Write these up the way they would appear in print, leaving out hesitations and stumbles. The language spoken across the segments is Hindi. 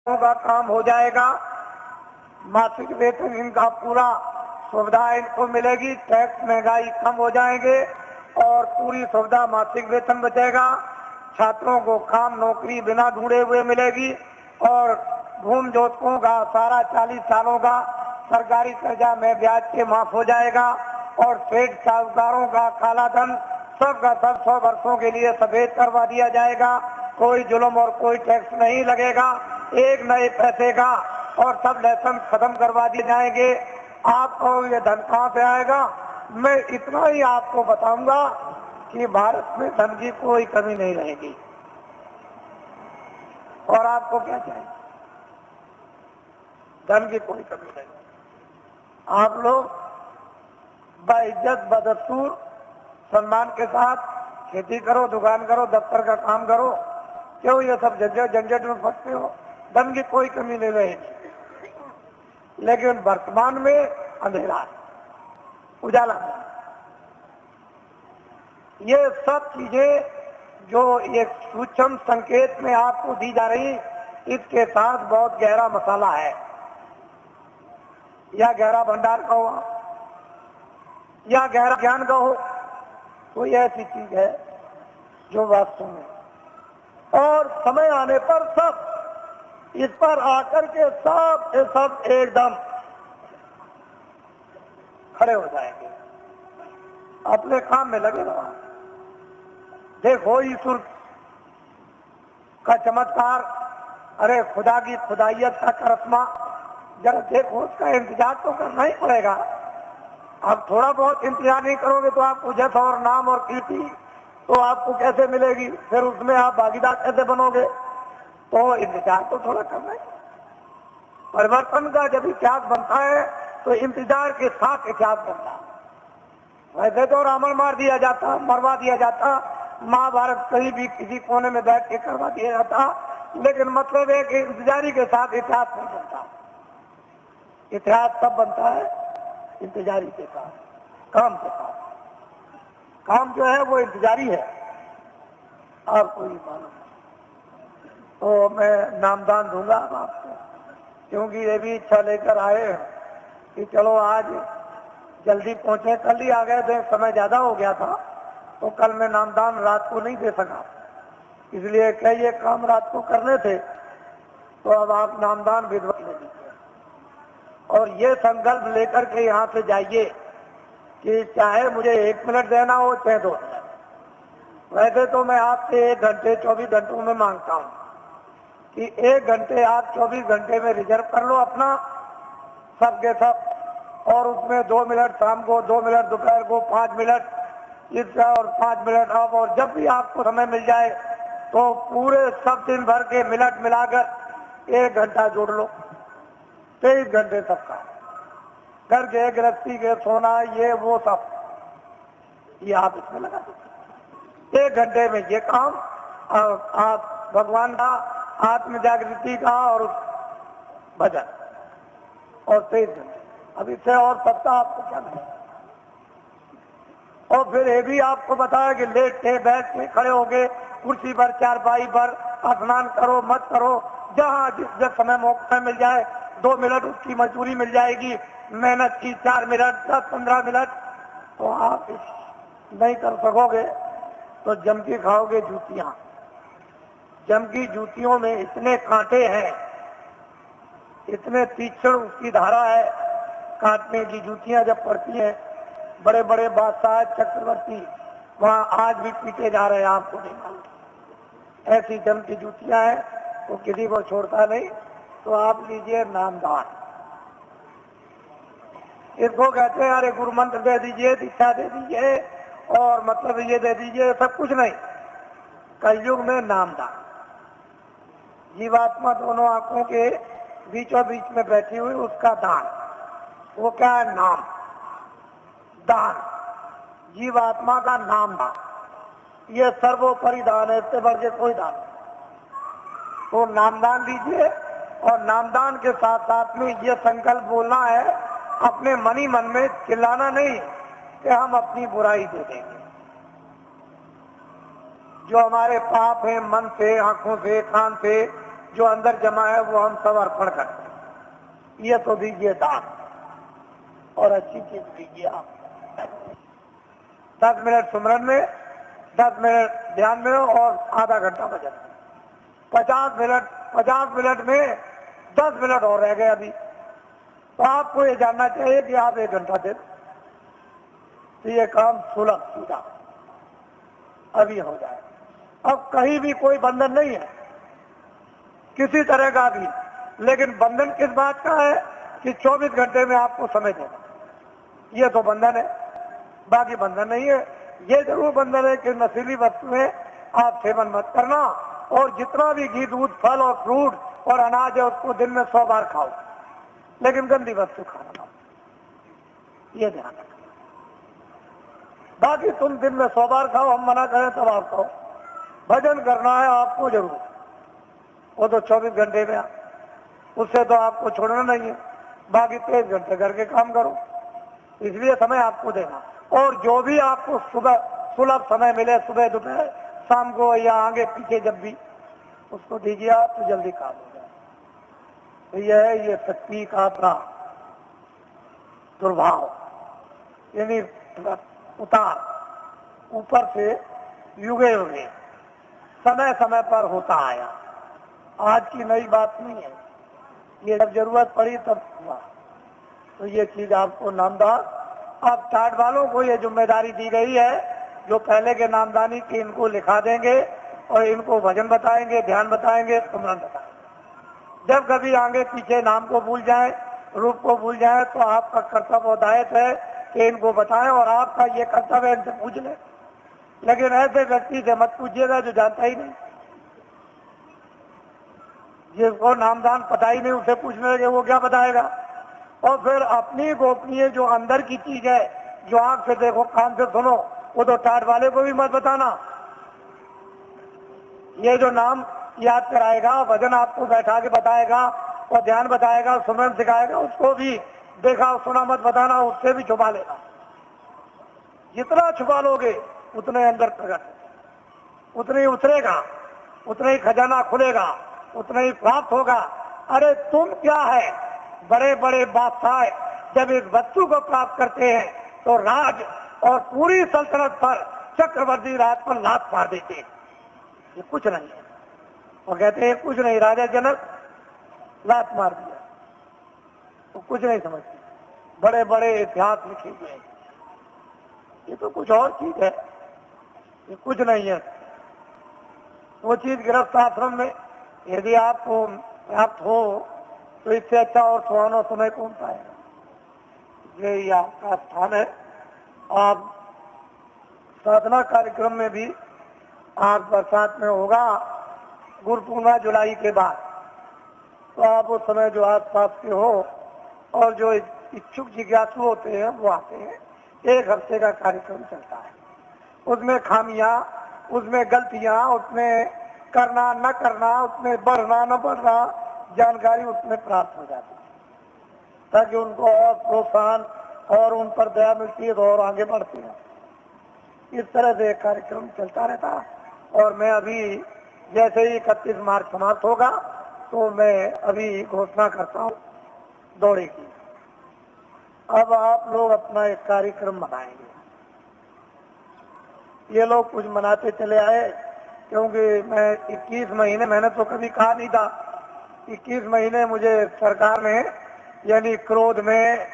का काम हो जाएगा, मासिक वेतन इनका पूरा सुविधा इनको मिलेगी, टैक्स महंगाई कम हो जाएंगे और पूरी सुविधा मासिक वेतन बचेगा। छात्रों को काम नौकरी बिना ढूंढे हुए मिलेगी और भूमि जोतकों का सारा 40 सालों का सरकारी कर्जा में ब्याज के माफ हो जाएगा और सेठ साहूकारों का काला धन सब का सब 100 वर्षों के लिए सफेद करवा दिया जाएगा। कोई जुल्म और कोई टैक्स नहीं लगेगा, एक नए पैसे का, और सब लाइसेंस खत्म करवा दिए जाएंगे। आपको ये धन कहाँ से आएगा? मैं इतना ही आपको बताऊंगा कि भारत में धन की कोई कमी नहीं रहेगी। और आपको क्या चाहिए? धन की कोई कमी नहीं। आप लोग बाइज्जत बदस्तूर सम्मान के साथ खेती करो, दुकान करो, दफ्तर का काम करो। क्यों ये सब झंझट में फंसते हो? धन की कोई कमी नहीं रहेगी। लेकिन वर्तमान में अंधेरा, उजाला, ये सब चीजें जो एक सूक्ष्म संकेत में आपको दी जा रही, इसके साथ बहुत गहरा मसाला है, या गहरा भंडार का हो या गहरा ज्ञान का हो, कोई ऐसी चीज है जो वास्तव में, और समय आने पर सब इस पर आकर के सब एकदम खड़े हो जाएंगे, अपने काम में लगे रहो। देखो ईश्वर का चमत्कार, अरे खुदा की खुदाइयत का करिश्मा, जरा देखो, उसका इंतजार तो करना ही पड़ेगा। आप थोड़ा बहुत इंतजार नहीं करोगे तो आपको जस और नाम और कीर्ति तो आपको कैसे मिलेगी? फिर उसमें आप भागीदार कैसे बनोगे? तो इंतजार तो थोड़ा करना ही। परिवर्तन का जब इतिहास बनता है तो इंतजार के साथ इतिहास बनता है। वैसे तो रावण मार दिया जाता, मरवा दिया जाता, महाभारत कहीं भी किसी कोने में बैठ के करवा दिया जाता, लेकिन मतलब है कि इंतजारी के साथ इतिहास नहीं बनता। इतिहास तब बनता है इंतजारी के साथ, काम के साथ। काम जो है वो इंतजारी है, आपको ये मालूम है। तो मैं नामदान दूंगा अब आपको, क्योंकि ये भी इच्छा लेकर आए हैं कि चलो आज जल्दी पहुंचे। कल ही आ गए थे, समय ज्यादा हो गया था, तो कल मैं नामदान रात को नहीं दे सका, इसलिए कई ये काम रात को करने थे। तो अब आप नामदान विधवा ले लीजिए और ये संकल्प लेकर के यहाँ से जाइए कि चाहे मुझे 1 मिनट देना हो चाहे 2 मिनट। वैसे तो मैं आपसे 1 घंटे 24 घंटों में मांगता हूँ कि 1 घंटे आप 24 घंटे में रिजर्व कर लो अपना, सबके सब, और उसमें 2 मिनट शाम को, 2 मिनट दोपहर को, 5 मिनट इसका और 5 मिनट अब, और जब भी आपको समय मिल जाए तो पूरे सब दिन भर के मिनट मिलाकर 1 घंटा जोड़ लो। 23 घंटे सबका, घर के, गृहस्थी के, सोना, ये वो सब, ये आप इसमें लगा दीजिए। 1 घंटे में ये काम आप भगवान का, आत्म जागृति का और भजन, और 23 घंटे। अब इससे और सत्ता आपको क्या मिले? और फिर ये भी आपको बताया कि लेट के, बैठ के, खड़े हो गए, कुर्सी पर, चारपाई पर, स्नान करो मत करो, जहाँ जिस समय मौका मिल जाए 2 मिनट उसकी मजदूरी मिल जाएगी, मेहनत की 4 मिनट 10-15 मिनट, तो आप नहीं कर सकोगे तो जम के खाओगे जूतियां। जम की जूतियों में इतने कांटे हैं, इतने तीक्ष्ण उसकी धारा है, काटने की जूतियां जब पड़ती हैं, बड़े बड़े बादशाह चक्रवर्ती वहां आज भी पीटे जा रहे हैं, आपको नहीं मालूम। ऐसी जम की जूतियां हैं, तो किसी को छोड़ता नहीं। तो आप लीजिए नामदान, इसको कहते हैं अरे गुरु मंत्र दे दीजिए, दीक्षा दे दीजिए, और मतलब ये दे दीजिए, सब कुछ नहीं। कलयुग में नामदान, जीवात्मा दोनों आंखों के बीचों बीच में बैठी हुई, उसका दान, वो क्या है? नाम दान, जीवात्मा का नाम दान, ये सर्वोपरि दान है, इससे बढ़ के कोई दान। तो नामदान दीजिए, और नामदान के साथ साथ में ये संकल्प बोलना है, अपने मन ही मन में चिल्लाना नहीं कि हम अपनी बुराई दे देंगे। जो हमारे पाप है, मन से, आंखों से, कान से, जो अंदर जमा है वो हम सब अर्पण करते हैं। ये तो दीजिए दान और अच्छी चीज दीजिए आप। 10 मिनट सुमरन में, 10 मिनट ध्यान में और आधा घंटा भजन में। 50 मिनट में 10 मिनट और रह गए अभी, तो आपको ये जानना चाहिए कि आप 1 घंटा दे तो ये काम सुलभ सीधा अभी हो जाए। अब कहीं भी कोई बंधन नहीं है किसी तरह का भी, लेकिन बंधन किस बात का है कि 24 घंटे में आपको समय देना, ये तो बंधन है, बाकी बंधन नहीं है। ये जरूर बंधन है कि नशीली वस्तुएं आप सेवन मत करना, और जितना भी घी दूध फल और फ्रूट और अनाज है उसको दिन में 100 बार खाओ, लेकिन गंदी वस्तु खाना ना, ये ध्यान रखना। बाकी तुम दिन में 100 बार खाओ, हम मना करें तब आप खाओ। भजन करना है आपको जरूर, वो तो 24 घंटे में, उससे तो आपको छोड़ना नहीं है। बाकी 23 घंटे करके काम करो, इसलिए समय आपको देना। और जो भी आपको सुबह सुलभ समय मिले, सुबह दोपहर शाम को या आगे पीछे जब भी, उसको दीजिए आप तो जल्दी काम हो जाए। तो यह है ये शक्ति का अपना दुर्भाव, यानी उतार ऊपर से युगे युगे समय समय पर होता आया, आज की नई बात नहीं है। ये जब जरूरत पड़ी तब हुआ। तो ये चीज आपको नामदान, अब टाट वालों को ये जिम्मेदारी दी गई है, जो पहले के नामदानी की इनको लिखा देंगे और इनको भजन बताएंगे, ध्यान बताएंगे, सुमरन बताएंगे। जब कभी आगे पीछे नाम को भूल जाए, रूप को भूल जाए, तो आपका कर्तव्य और दायित्व है कि इनको बताएं, और आपका ये कर्तव्य इनसे पूछ ले। लेकिन ऐसे व्यक्ति से मत पूछिएगा जो जानता ही नहीं, जिसको नामदान पता ही नहीं, उसे पूछने लगे वो क्या बताएगा। और फिर अपनी गोपनीय जो अंदर की चीज है, जो आंख से देखो कान से सुनो, वो तो टाट वाले को भी मत बताना। ये जो नाम याद कराएगा, भजन आपको बैठा के बताएगा और ध्यान बताएगा, सुमरन सिखाएगा, उसको भी देखा सुना मत बताना, उससे भी छुपा लेना। जितना छुपा लोगे उतने अंदर प्रकट, उतने ही उतरेगा, उतना ही खजाना खुलेगा, उतना ही प्राप्त होगा। अरे तुम क्या है, बड़े बड़े बादशाह जब एक वस्तु को प्राप्त करते हैं तो राज और पूरी सल्तनत पर, चक्रवर्ती राज पर लात मार देते हैं, ये कुछ नहीं है। और कहते हैं कुछ नहीं, राजा जनक लात मार दिया, तो कुछ नहीं समझते। बड़े बड़े इतिहास लिखे हुए हैं, ये तो कुछ और चीज है, ये कुछ नहीं है। वो चीज गृहस्थ आश्रम में यदि आपको प्राप्त हो तो इससे अच्छा और सुहाना समय कौन पाएगा। ये आपका स्थान है। आप साधना कार्यक्रम में भी आज बरसात में होगा, गुरु पूर्णिमा जुलाई के बाद, तो आप उस समय जो आस पास के हो और जो इच्छुक जिज्ञासु होते हैं वो आते हैं। 1 हफ्ते का कार्यक्रम चलता है, उसमें खामियां, उसमें गलतियां, उसमें करना न करना, उसमें बढ़ना न बढ़ना, जानकारी उसमें प्राप्त हो जाती है, ताकि उनको और प्रोत्साहन और उन पर दया मिलती है तो और आगे बढ़ती है। इस तरह से कार्यक्रम चलता रहता है। और मैं अभी जैसे ही 31 मार्च समाप्त होगा तो मैं अभी घोषणा करता हूँ दौड़े की। अब आप लोग अपना एक कार्यक्रम मनाएंगे। ये लोग कुछ मनाते चले आए, क्योंकि मैं 21 महीने, मैंने तो कभी कहा नहीं था, 21 महीने मुझे सरकार ने, यानी क्रोध में,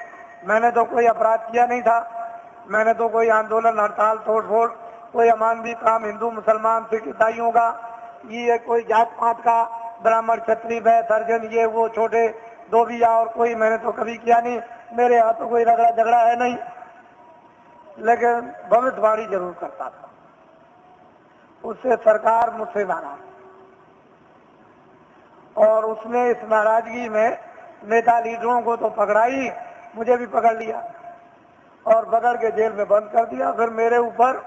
मैंने तो कोई अपराध किया नहीं था, मैंने तो कोई आंदोलन हड़ताल तोड़ फोड़, कोई अमानवीय काम हिंदू मुसलमान सिख ईसाइयों का, ये कोई जात पात का, ब्राह्मण क्षत्रिय वैश्य हरिजन ये वो छोटे धोबिया और कोई मैंने तो कभी किया नहीं। मेरे यहाँ तो कोई रगड़ा झगड़ा है नहीं, लेकिन भविष्यवाणी जरूर करता था। उससे सरकार मुझसे नाराज, और उसने इस नाराजगी में नेता लीडरों को तो पकड़ा ही, मुझे भी पकड़ लिया और पकड़ के जेल में बंद कर दिया। फिर मेरे ऊपर